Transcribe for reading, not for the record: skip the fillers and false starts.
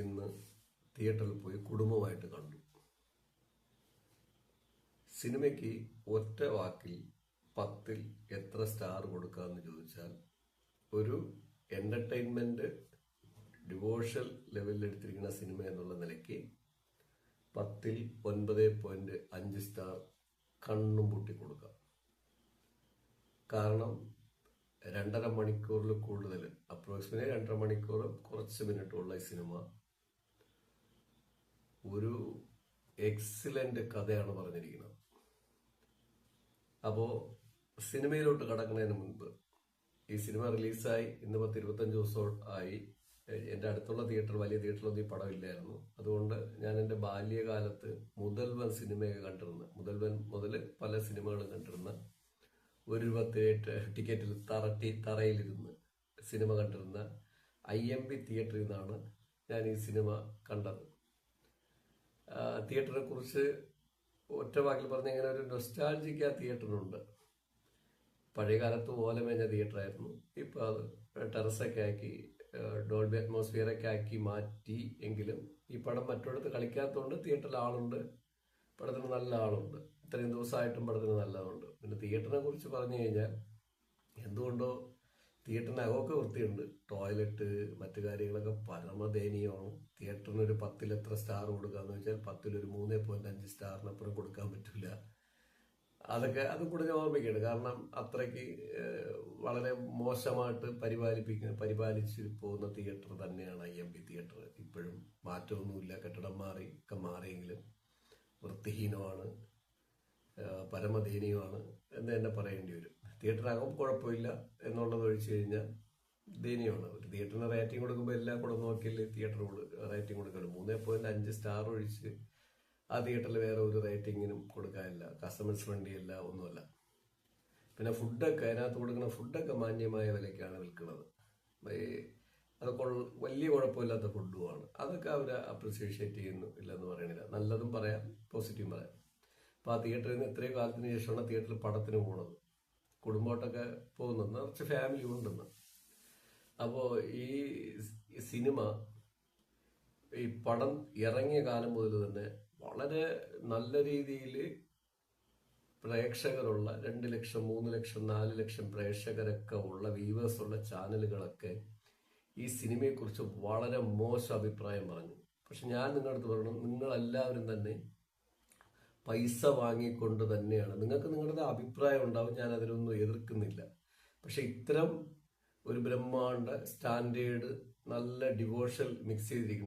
ഇന്ന് തിയേറ്ററിൽ പോയി കുടുംബമായിട്ട് കണ്ടു. സിനിമയ്ക്ക് ഒറ്റ വാക്കിൽ 10ൽ എത്ര സ്റ്റാർ കൊടുക്കാമെന്ന് ചോദിച്ചാൽ, ഒരു എന്റർടൈൻമെന്റ് ഡിവോഷൽ ലെവലിൽ എടുത്തിരിക്കുന്ന സിനിമ എന്നുള്ള നിലയ്ക്ക് 10ൽ 9.5 സ്റ്റാർ കണ്ണും പൂട്ടി കൊടുക്കാം. കാരണം 2.5 മണിക്കൂറിൽ കൂടുതൽ, അപ്രോക്സിമേറ്റ്ലി 2.5 മണിക്കൂറും കുറച്ച് മിനിറ്റുള്ള ഈ സിനിമ ഒരു എക്സലന്റ് കഥയാണ് പറഞ്ഞിരിക്കുന്നത്. അപ്പോൾ സിനിമയിലോട്ട് കടക്കുന്നതിന് മുൻപ്, ഈ സിനിമ റിലീസായി ഇന്ന് 10-25 ദിവസം ആയി. എൻ്റെ അടുത്തുള്ള വലിയ തിയേറ്ററിലൊന്നും ഈ പടം ഇല്ലായിരുന്നു. അതുകൊണ്ട് ഞാൻ എൻ്റെ ബാല്യകാലത്ത് മുതൽവൻ സിനിമയൊക്കെ കണ്ടിരുന്ന, മുതൽവൻ മുതൽ പല സിനിമകളും കണ്ടിരുന്ന, ഒരു രൂപ ടിക്കറ്റിൽ തറയിലിരുന്ന് സിനിമ കണ്ടിരുന്ന IMB തിയേറ്ററിൽ നിന്നാണ് ഞാൻ ഈ സിനിമ കണ്ടത്. തിയേറ്ററിനെ കുറിച്ച് ഒറ്റ വാക്കിൽ പറഞ്ഞ ഇങ്ങനെ ഒരു നൊസ്റ്റാൾജിക്ക് ആ തിയേറ്ററിനുണ്ട്. പഴയ കാലത്ത് ഓലമേഞ്ഞ തിയേറ്ററായിരുന്നു. ഇപ്പം അത് ടെറസൊക്കെ ആക്കി, ഡോൾബി അറ്റ്മോസ്ഫിയറൊക്കെ ആക്കി മാറ്റി. എങ്കിലും ഈ പടം മറ്റൊരിടത്ത് കളിക്കാത്തതുകൊണ്ട് തിയേറ്ററിൽ ആളുണ്ട്, പടത്തിന് നല്ല ആളുണ്ട്. ഇത്രയും ദിവസമായിട്ടും പടത്തിന് നല്ലതുണ്ട്. പിന്നെ തിയേറ്ററിനെ കുറിച്ച് പറഞ്ഞു കഴിഞ്ഞാൽ, എന്തുകൊണ്ടോ തിയേറ്ററിനകമൊക്കെ വൃത്തിയുണ്ട്. ടോയ്ലറ്റ് മറ്റു കാര്യങ്ങളൊക്കെ പരമദയനീയമാണ്. തിയേറ്ററിനൊരു 10ൽ എത്ര സ്റ്റാർ കൊടുക്കാന്ന് വെച്ചാൽ 10ൽ ഒരു 3.5 സ്റ്റാറിനപ്പുറം കൊടുക്കാൻ പറ്റില്ല. അതും കൂടെ ഞാൻ ഓർമ്മിക്കുകയാണ്. കാരണം അത്രയ്ക്ക് വളരെ മോശമായിട്ട് പരിപാലിച്ച് പോകുന്ന തിയേറ്റർ തന്നെയാണ് IMB തിയേറ്റർ. ഇപ്പോഴും മാറ്റമൊന്നുമില്ല. കെട്ടിടം മാറിയെങ്കിലും വൃത്തിഹീനമാണ്, പരമദയനീയമാണ് എന്ന് തന്നെ പറയേണ്ടി വരും. തിയേറ്ററിനകം കുഴപ്പമില്ല എന്നുള്ളത് ഒഴിച്ചു കഴിഞ്ഞാൽ ദയനീയമാണ്. ഒരു തിയേറ്ററിന് റേറ്റിംഗ് കൊടുക്കുമ്പോൾ എല്ലാം കൂടെ നോക്കിയല്ലേ തിയേറ്റർ റേറ്റിംഗ് കൊടുക്കുള്ളൂ. 3.5 സ്റ്റാർ ഒഴിച്ച് ആ തിയേറ്ററിൽ വേറെ ഒരു റേറ്റിങ്ങിനും കൊടുക്കാനില്ല. കസ്റ്റമേഴ്സ് ഫ്രണ്ട്ലി അല്ല, ഒന്നുമല്ല. പിന്നെ ഫുഡൊക്കെ, അതിനകത്ത് കൊടുക്കുന്ന ഫുഡൊക്കെ മാന്യമായ വിലയ്ക്കാണ് വിൽക്കുന്നത്. അതൊക്കെ വലിയ കുഴപ്പമില്ലാത്ത ഫുഡുമാണ്. അതൊക്കെ അവർ അപ്രിസിയേറ്റ് ചെയ്യുന്നു, ഇല്ലെന്ന് പറയണില്ല. നല്ലതും പറയാം, പോസിറ്റീവും പറയാം. അപ്പോൾ ആ തിയേറ്ററിൽ നിന്ന് ഇത്രയും കാലത്തിന് ശേഷമാണ് തിയേറ്ററിൽ പടത്തിന് പോകുന്നത്. കുടുംബമായിട്ടൊക്കെ പോകുന്നത്, കുറച്ച് ഫാമിലി ഉണ്ടെന്ന്. അപ്പോൾ ഈ സിനിമ, ഈ പടം ഇറങ്ങിയ കാലം മുതൽ തന്നെ വളരെ നല്ല രീതിയിൽ പ്രേക്ഷകരുള്ള 2 ലക്ഷം, 3 ലക്ഷം, 4 ലക്ഷം പ്രേക്ഷകരൊക്കെ ഉള്ള, വ്യൂവേഴ്സ് ഉള്ള ചാനലുകളൊക്കെ ഈ സിനിമയെക്കുറിച്ച് വളരെ മോശം അഭിപ്രായം പറഞ്ഞു. പക്ഷെ ഞാൻ നിങ്ങളുടെ അടുത്ത് പറയണം, നിങ്ങളെല്ലാവരും തന്നെ പൈസ വാങ്ങിക്കൊണ്ട് തന്നെയാണ്, നിങ്ങൾക്ക് നിങ്ങളുടെ അഭിപ്രായം ഉണ്ടാവും, ഞാൻ അതിനൊന്നും എതിർക്കുന്നില്ല. പക്ഷെ ഇത്തരം ഒരു ബ്രഹ്മാണ്ഡ സ്റ്റാൻഡേർഡ് നല്ല ഡിവോഷൽ മിക്സ് ചെയ്തിരിക്കുന്നു.